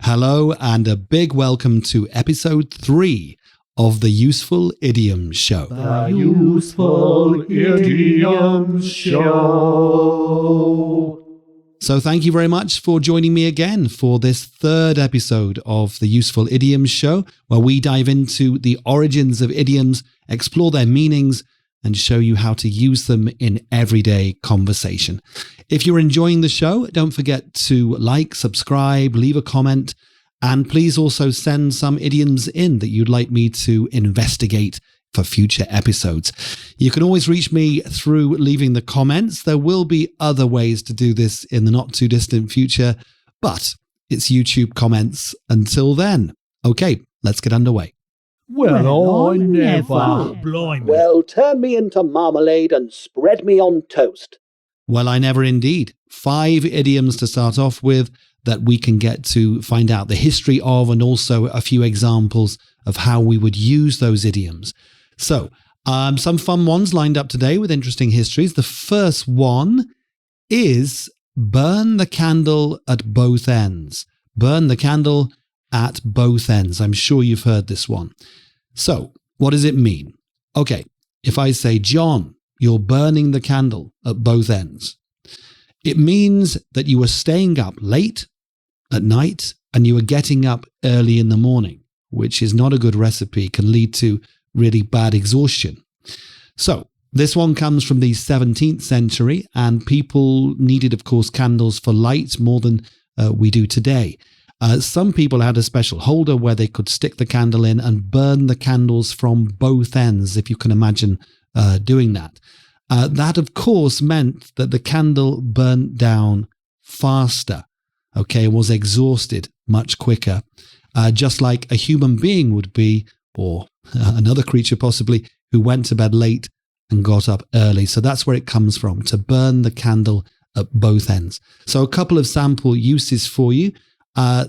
Hello and a big welcome to episode 3 of the Useful Idioms Show. The Useful Idioms Show. So thank you very much for joining me again for this third episode of the Useful Idioms Show, where we dive into the origins of idioms, explore their meanings, and show you how to use them in everyday conversation. If you're enjoying the show, don't forget to like, subscribe, leave a comment, and please also send some idioms in that you'd like me to investigate for future episodes. You can always reach me through leaving the comments. There will be other ways to do this in the not too distant future, but it's YouTube comments until then. Okay, let's get underway. Well, I never. Blimey. Well, turn me into marmalade and spread me on toast. Well, I never indeed. 5 idioms to start off with that we can get to find out the history of, and also a few examples of how we would use those idioms. So, some fun ones lined up today with interesting histories. The first one is burn the candle at both ends. Burn the candle at both ends. I'm sure you've heard this one. So, what does it mean? Okay, if I say, John, you're burning the candle at both ends, it means that you are staying up late at night and you are getting up early in the morning, which is not a good recipe, can lead to really bad exhaustion. So, this one comes from the 17th century, and people needed, of course, candles for light more than we do today. Some people had a special holder where they could stick the candle in and burn the candles from both ends, if you can imagine doing that. That, of course, meant that the candle burnt down faster, was exhausted much quicker, just like a human being would be, or another creature possibly, who went to bed late and got up early. So that's where it comes from, to burn the candle at both ends. So a couple of sample uses for you.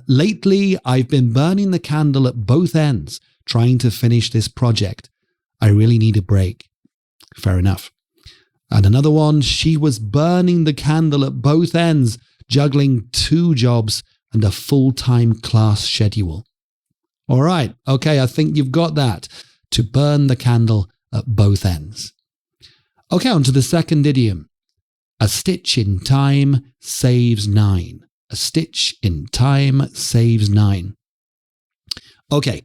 Lately, I've been burning the candle at both ends, trying to finish this project. I really need a break. Fair enough. And another one, she was burning the candle at both ends, juggling 2 jobs and a full-time class schedule. All right. Okay, I think you've got that. To burn the candle at both ends. Okay, on to the second idiom. A stitch in time saves 9. A stitch in time saves 9. Okay,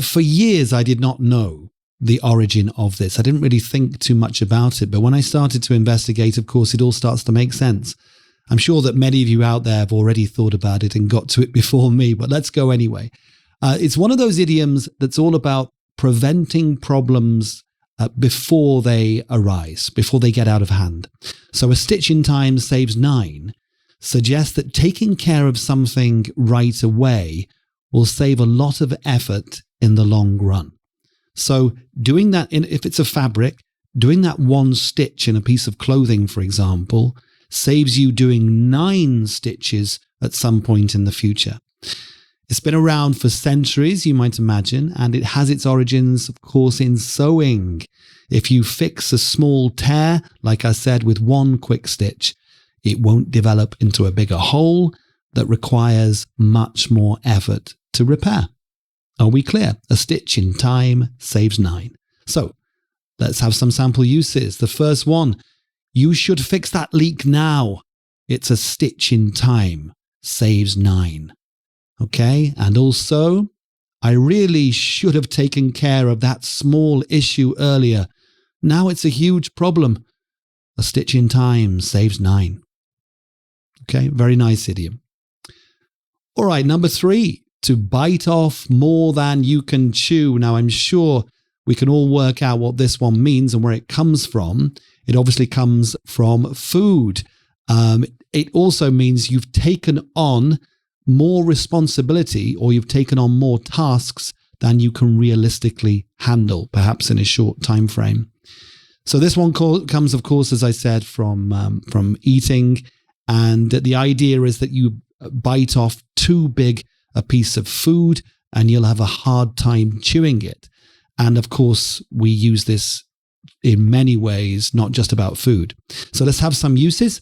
for years I did not know the origin of this. I didn't really think too much about it, but when I started to investigate, of course, it all starts to make sense. I'm sure that many of you out there have already thought about it and got to it before me, but let's go anyway. It's one of those idioms that's all about preventing problems before they arise, before they get out of hand. So a stitch in time saves 9 suggests that taking care of something right away will save a lot of effort in the long run. So doing that, if it's a fabric, doing that 1 stitch in a piece of clothing, for example, saves you doing 9 stitches at some point in the future. It's been around for centuries, you might imagine, and it has its origins, of course, in sewing. If you fix a small tear, like I said, with 1 quick stitch, it won't develop into a bigger hole that requires much more effort to repair. Are we clear? A stitch in time saves 9. So let's have some sample uses. The first one, you should fix that leak now. It's a stitch in time saves 9. Okay, and also, I really should have taken care of that small issue earlier. Now it's a huge problem. A stitch in time saves 9. Okay, very nice idiom. All right, number 3, to bite off more than you can chew. Now, I'm sure we can all work out what this one means and where it comes from. It obviously comes from food. It also means you've taken on more responsibility, or you've taken on more tasks than you can realistically handle, perhaps in a short time frame. So this one comes, of course, as I said, from eating. And the idea is that you bite off too big a piece of food and you'll have a hard time chewing it. And of course, we use this in many ways, not just about food. So let's have some uses.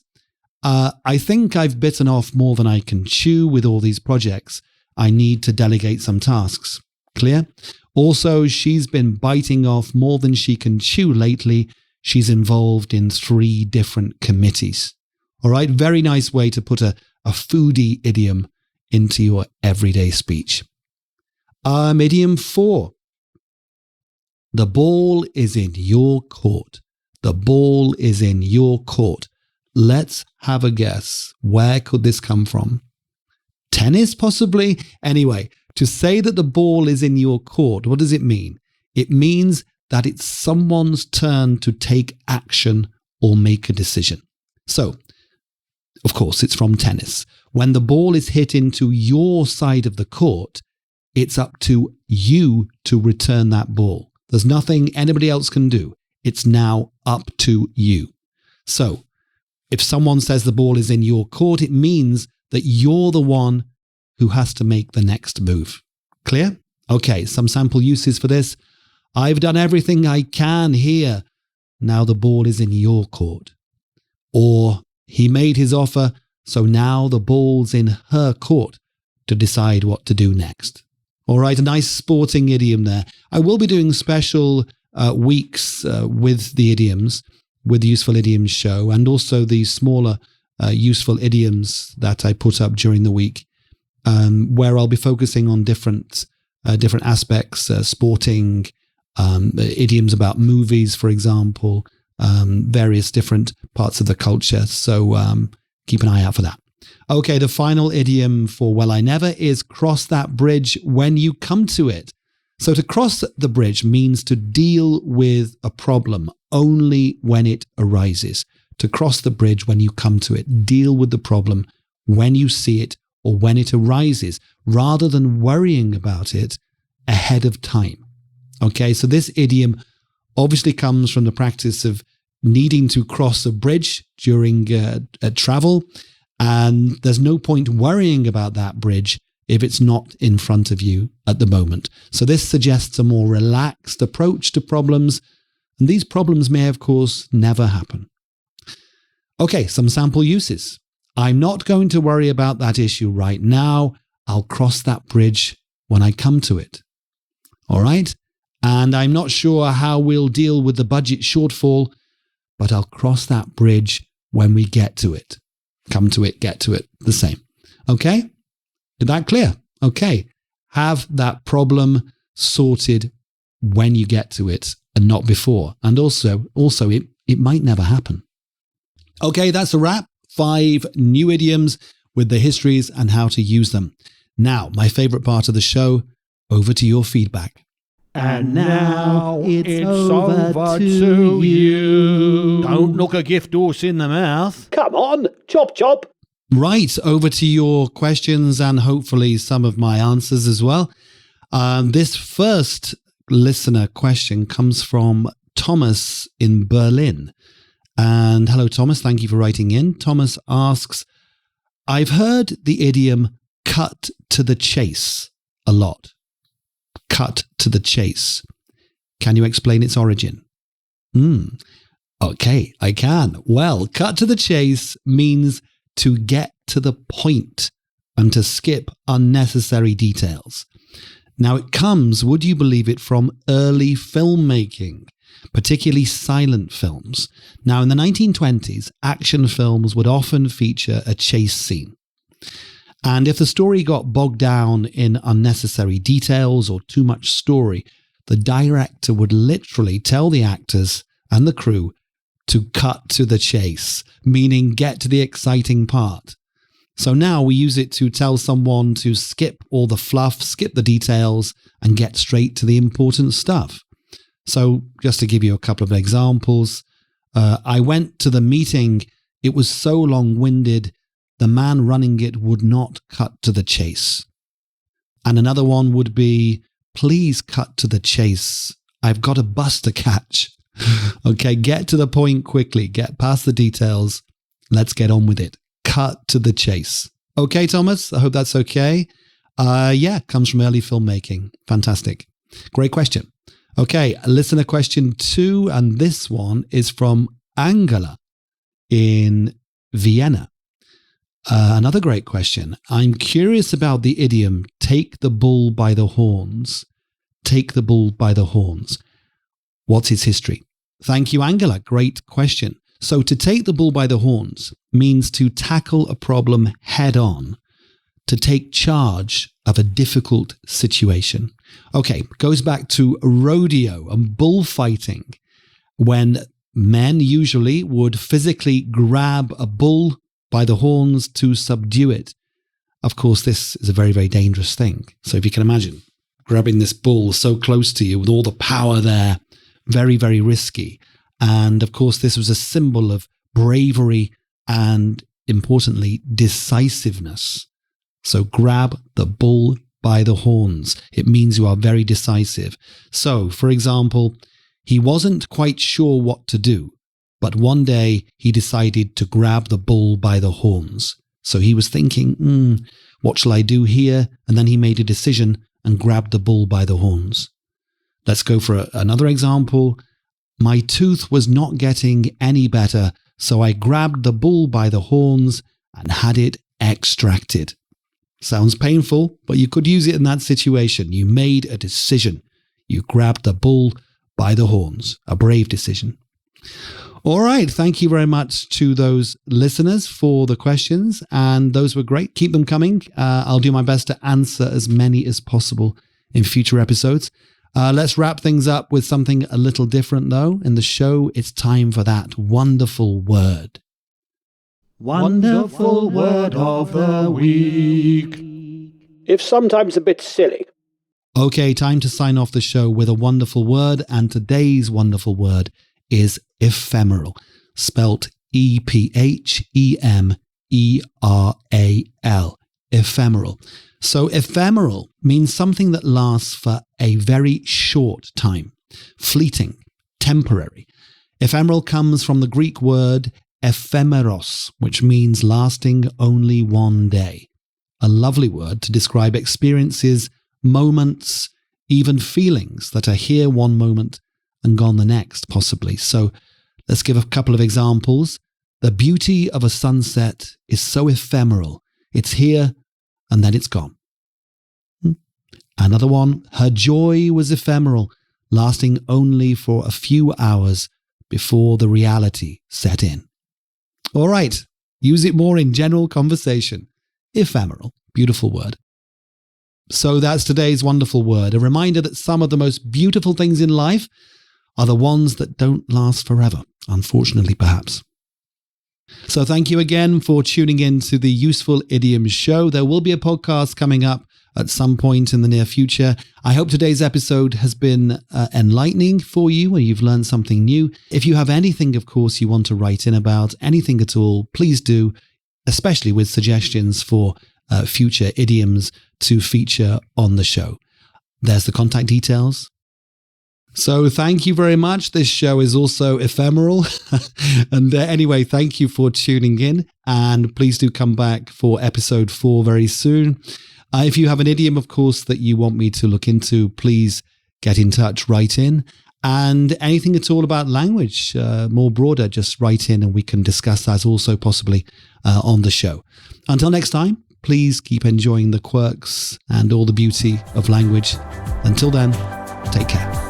I think I've bitten off more than I can chew with all these projects. I need to delegate some tasks. Clear? Also, she's been biting off more than she can chew lately. She's involved in 3 different committees. All right, very nice way to put a foodie idiom into your everyday speech. Idiom 4. The ball is in your court. The ball is in your court. Let's have a guess. Where could this come from? Tennis, possibly? Anyway, to say that the ball is in your court, what does it mean? It means that it's someone's turn to take action or make a decision. So, of course, it's from tennis. When the ball is hit into your side of the court, it's up to you to return that ball. There's nothing anybody else can do. It's now up to you. So, if someone says the ball is in your court, it means that you're the one who has to make the next move. Clear? Okay, some sample uses for this. I've done everything I can here. Now the ball is in your court. Or he made his offer, so now the ball's in her court to decide what to do next. All right, a nice sporting idiom there. I will be doing special weeks with the idioms, with the Useful Idioms Show, and also the smaller useful idioms that I put up during the week, where I'll be focusing on different aspects, sporting, idioms about movies, for example, various different parts of the culture. So keep an eye out for that. Okay, the final idiom for well, I never is cross that bridge when you come to it. So to cross the bridge means to deal with a problem only when it arises. To cross the bridge when you come to it. Deal with the problem when you see it or when it arises, rather than worrying about it ahead of time. Okay, so this idiom obviously comes from the practice of needing to cross a bridge during travel, and there's no point worrying about that bridge if it's not in front of you at the moment. So this suggests a more relaxed approach to problems, and these problems may, of course, never happen. Okay, some sample uses. I'm not going to worry about that issue right now. I'll cross that bridge when I come to it. All right? And I'm not sure how we'll deal with the budget shortfall, but I'll cross that bridge when we get to it. Come to it, get to it, the same. Okay? Is that clear? Okay. Have that problem sorted when you get to it and not before. And also it might never happen. Okay, that's a wrap. 5 new idioms with the histories and how to use them. Now, my favorite part of the show, over to your feedback. And now it's over to you. Don't look a gift horse in the mouth. Come on, chop chop. Right, over to your questions and hopefully some of my answers as well. This first listener question comes from Thomas in Berlin. And hello, Thomas. Thank you for writing in. Thomas asks, I've heard the idiom cut to the chase a lot. Cut to the chase. Can you explain its origin? Okay, I can. Well, cut to the chase means to get to the point and to skip unnecessary details. Now, it comes, would you believe it, from early filmmaking, particularly silent films. Now, in the 1920s, action films would often feature a chase scene. And if the story got bogged down in unnecessary details or too much story, the director would literally tell the actors and the crew to cut to the chase, meaning get to the exciting part. So now we use it to tell someone to skip all the fluff, skip the details, and get straight to the important stuff. So just to give you a couple of examples, I went to the meeting. It was so long-winded, the man running it would not cut to the chase. And another one would be, please cut to the chase. I've got a bus to catch. Okay, get to the point quickly. Get past the details. Let's get on with it. Cut to the chase. Okay, Thomas, I hope that's okay. Yeah, comes from early filmmaking. Fantastic. Great question. Okay, listener question 2, and this one is from Angela in Vienna. Another great question. I'm curious about the idiom, take the bull by the horns. Take the bull by the horns. What's its history? Thank you, Angela. Great question. So to take the bull by the horns means to tackle a problem head on, to take charge of a difficult situation. Okay, goes back to rodeo and bullfighting, when men usually would physically grab a bull by the horns to subdue it. Of course, this is a very, very dangerous thing. So if you can imagine grabbing this bull so close to you with all the power there, very, very risky. And of course, this was a symbol of bravery and, importantly, decisiveness. So grab the bull by the horns. It means you are very decisive. So, for example, he wasn't quite sure what to do, but one day he decided to grab the bull by the horns. So he was thinking, what shall I do here? And then he made a decision and grabbed the bull by the horns. Let's go for another example. My tooth was not getting any better, so I grabbed the bull by the horns and had it extracted. Sounds painful, but you could use it in that situation. You made a decision. You grabbed the bull by the horns. A brave decision. All right. Thank you very much to those listeners for the questions. And those were great. Keep them coming. I'll do my best to answer as many as possible in future episodes. Let's wrap things up with something a little different, though. In the show, it's time for that wonderful word. Wonderful word of the week. If sometimes a bit silly. Okay, time to sign off the show with a wonderful word. And today's wonderful word is ephemeral, spelt Ephemeral. Ephemeral. So ephemeral means something that lasts for a very short time, fleeting, temporary. Ephemeral comes from the Greek word ephemeros, which means lasting only one day. A lovely word to describe experiences, moments, even feelings that are here one moment and gone the next, possibly. So let's give a couple of examples. The beauty of a sunset is so ephemeral. It's here and then it's gone. Another one, her joy was ephemeral, lasting only for a few hours before the reality set in. All right, use it more in general conversation. Ephemeral, beautiful word. So that's today's wonderful word. A reminder that some of the most beautiful things in life are the ones that don't last forever, unfortunately, perhaps. So thank you again for tuning in to the Useful Idioms Show. There will be a podcast coming up at some point in the near future. I hope today's episode has been enlightening for you and you've learned something new. If you have anything, of course, you want to write in about, anything at all, please do, especially with suggestions for future idioms to feature on the show. There's the contact details. So thank you very much. This show is also ephemeral. And anyway, thank you for tuning in. And please do come back for episode 4 very soon. If you have an idiom, of course, that you want me to look into, please get in touch, write in. And anything at all about language, more broader, just write in and we can discuss that also possibly on the show. Until next time, please keep enjoying the quirks and all the beauty of language. Until then, take care.